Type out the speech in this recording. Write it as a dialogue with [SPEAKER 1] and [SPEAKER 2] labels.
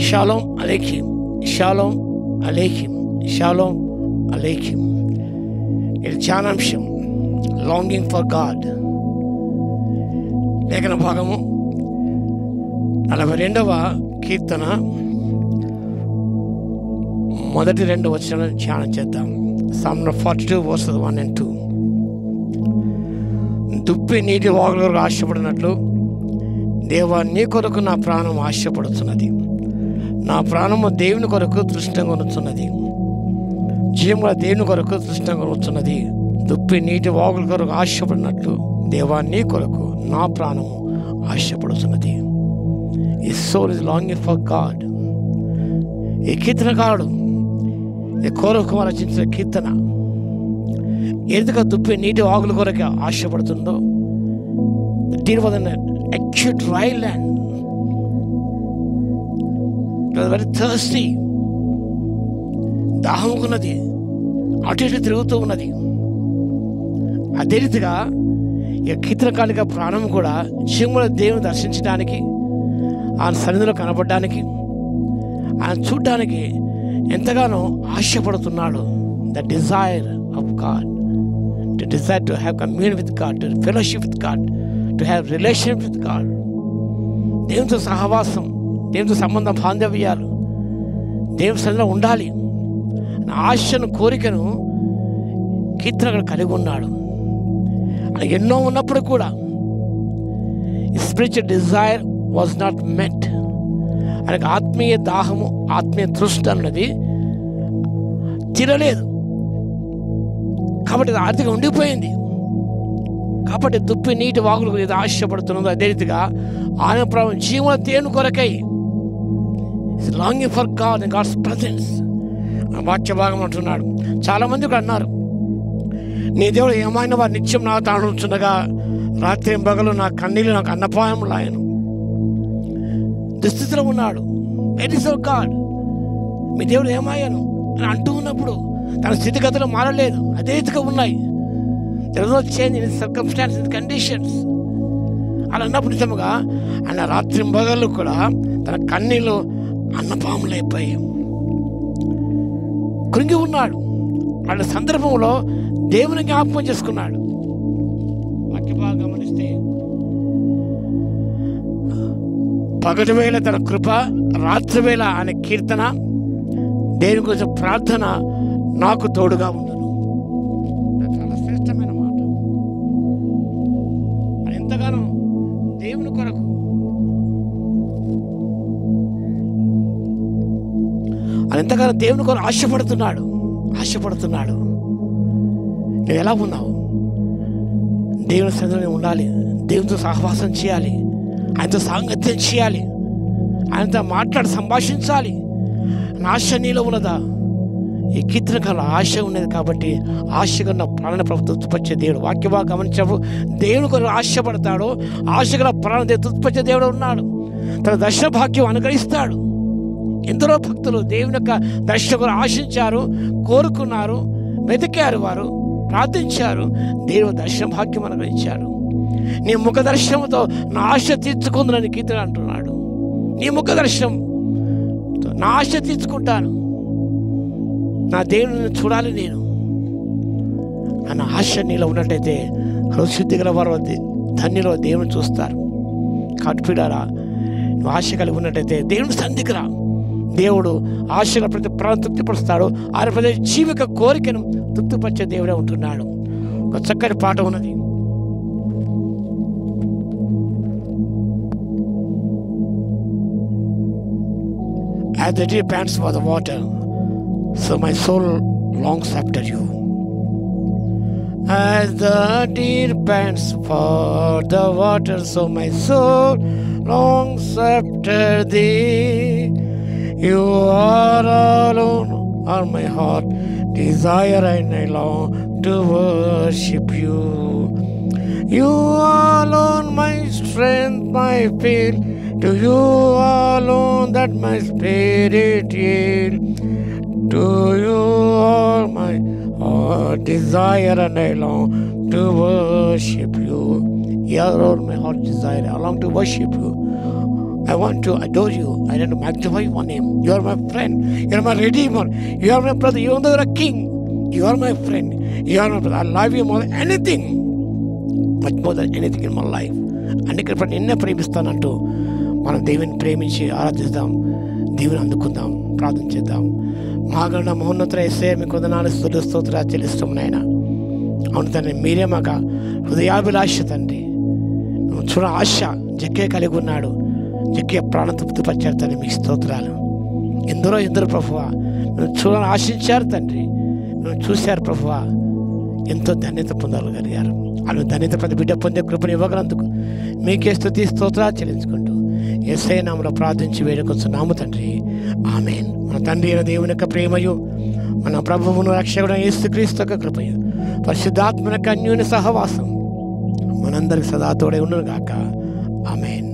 [SPEAKER 1] Shalom అలైహిం, షాలోమ్ అలైహిం, షాలోమ్ అలైహిం. ఇది ధ్యానాంశం, లాంగింగ్ ఫర్ గాడ్. లేఖన భాగము 42వ కీర్తన మొదటి 2 వచనాలను ధ్యానం చేద్దాం. Psalm 42 verses 1 and 2. దుప్పి నీటి వాగులకు ఆశపడినట్లు దేవా, నీ కొరకు నా ప్రాణం ఆశపడుతున్నది. నా ప్రాణము దేవుని కొరకు తృష్ణంగా ఉంచున్నది, జీవముల దేవుని కొరకు తృష్ణంగా ఉంచున్నది. దుప్పి నీటి వాగుల కొరకు ఆశపడినట్లు దేవా, నీ కొరకు నా ప్రాణము ఆశపడుతున్నది. His soul is longing for God. ఈ కీర్తనకారుడు ఈ కోరకుమ రచించిన కీర్తన ఎందుకు దుప్పి నీటి వాగుల కొరకు ఆశపడుతుందో, దీని వలన acute dry land. It was very thirsty. దాహముకున్నది, అటు ఇటు తిరుగుతూ ఉన్నది. అదే రీతిగా ఈ కీర్తనకారుని ప్రాణం కూడా జీవముల దేవుని దర్శించడానికి, ఆయన సన్నిధిలో కనబడడానికి, ఆయన చూడడానికి ఎంతగానో ఆశపడుతున్నాడు. The desire of God, to desire to have communion with God, to fellowship with God, to have relation with God. దేవునితో సహవాసం, దేవునితో సంబంధ బాంధవ్యాలు, దేవుని సన్నిధిలో ఉండాలి అనే ఆశను, కోరికను కీర్తనకారుడు కలిగి ఉన్నాడు. అని ఎన్నో ఉన్నప్పుడు కూడా spiritual desire was not met. ఆయనకు ఆత్మీయ దాహము, ఆత్మీయ తృష్ణ అన్నది తీరలేదు. కాబట్టి ఆర్థిక ఉండిపోయింది. కాబట్టి దుప్పి నీటి వాగులకు ఏదో ఆశపడుతున్నదో అదే రీతిగా ఆయన ప్రభు జీవన దేవుని కొరకై longing for God and God's presence. వాక్య భాగం అంటున్నాడు. చాలామంది ఇక్కడ అన్నారు, నీ దేవుడు ఏమైనా వారు నిత్యం నా తాడుచుండగా రాత్రి పగలు నా కన్నీళ్ళు నాకు అన్నపాయములు. ఆయన దుస్థితిలో ఉన్నాడు. Where is our God? మీ దేవుడు ఏమయ్యాను అని అంటూ ఉన్నప్పుడు తన స్థితిగతులు మారలేదు, అదే రీతిగా ఉన్నాయి. There is no change in circumstances, in conditions. అలా అన్నప్పుడు నిజముగా ఆయన రాత్రి పగలు కూడా తన కన్నీళ్ళు అన్నపాములు అయిపోయి కృంగి ఉన్నాడు. వాళ్ళ సందర్భంలో దేవుని జ్ఞాపకం చేసుకున్నాడు. వాక్య బాగా గమనిస్తే పగటి వేళ తన కృప, రాత్రి వేళ ఆయన కీర్తన, దేవుని గురించి ప్రార్థన నాకు తోడుగా ఉండును. చాలా శ్రేష్టమైన మాట. ఆయన ఎంతగానో దేవుని కొరకు, ఆయన ఎంతగానో దేవుని కొరకు ఆశపడుతున్నాడు. నువ్వు ఎలా ఉన్నావు? దేవుని సన్నిధిలో ఉండాలి, దేవునితో సహవాసం చేయాలి, ఆయనతో సాంగత్యం చేయాలి, ఆయనతో మాట్లాడి సంభాషించాలి. ఆశ నీలో ఉన్నదా? ఈ కీర్తనకాల ఆశ ఉన్నది. కాబట్టి ఆశగా ఉన్న ప్రాణ ప్రభుత్వం తృప్తిపరిచే దేవుడు. వాక్యభాగ గమనించావు, దేవుని కొరకు ఆశపడతాడు, ఆశగా ప్రాణ తృప్తిపరిచే దేవుడు ఉన్నాడు. తన దర్శన భాగ్యం అనుగ్రహిస్తాడు. ఎందరో భక్తులు దేవుని యొక్క దర్శన కొరకు ఆశించారు, కోరుకున్నారు, వెతికారు, వారు ప్రార్థించారు, దేవుని దర్శన భాగ్యం అనుగ్రహించారు. నీ ముఖ దర్శనంతో నా ఆశ తీర్చుకుందని కీర్తన అంటున్నాడు. నీ ముఖ దర్శనం నా ఆశ తీర్చుకుంటాను, నా దేవుని చూడాలి నేను అన్న ఆశ నీలో ఉన్నట్టయితే హృదయశుద్ధి గల వారు ధన్యులో దేవుని చూస్తారు. కాబట్టి పిల్లారా, నువ్వు ఆశ కలిగి ఉన్నట్టయితే దేవుని సన్నిధికి రా. దేవుడు ఆశగా ప్రతి ప్రాణం తృప్తిపరుస్తాడు. ఆయన ప్రతి జీవిక కోరికను తృప్తిపరిచే దేవుడే ఉంటున్నాడు. ఒక చక్కటి పాట ఉన్నది. As the deer pants for the water, so my soul longs after you. As the deer pants for the water, so my soul longs after thee. You are alone on my heart desire, and I long to worship you. You alone my strength, my faith. To you alone that my spirit yield. To you all my heart desire, and I long to worship you. You alone my heart desire, I long to worship you. I want to adore you. I want to magnify your name. You are my friend. You are my redeemer. You are my brother. Even though you are a king, you are my friend. You are my brother. I love you more than anything. Much more than anything in my life. అందుకే ఇప్పుడు నిన్నే ప్రేమిస్తానంటూ మనం దేవుని ప్రేమించి ఆరాధిద్దాం, దేవుని అందుకుందాం, ప్రార్థన చేద్దాం. మాగణ మహోన్నత యేసయ్య మీకు వందనాలు, స్తోత్రాలు చెల్లిస్తాం నాయన. అవును తండ్రి, మీరే మాకు హృదయాభిలాష తండ్రి. మేము చూడ ఆశ జక్కే కలిగి ఉన్నాడు. జక్కే ప్రాణం తృప్తిపరిచారు తండ్రి, మీకు స్తోత్రాలు. ఎందరో ప్రభువా మేము చూడాలని ఆశించారు తండ్రి, మేము చూశారు ప్రభువా, ఎంతో ధన్యత పొందగలిగారు. అలా ధన్యత ప్రతి బిడ్డ పొందే కృపను ఇవ్వగలందుకు మీకే స్తుతి స్తోత్రాలు చెల్లించుకుంటూ యేసయ్య నామములో ప్రార్థించి వేడుకొస్తున్నాము తండ్రి, ఆమేన్. మన తండ్రి అయిన దేవుని యొక్క ప్రేమయు, మన ప్రభువును రక్షకుడైన యేసుక్రీస్తు యొక్క కృపయు, పరిశుద్ధాత్మ యొక్క అన్యోన్య సహవాసం మనందరికి సదా తోడే ఉండును గాక. ఆమేన్.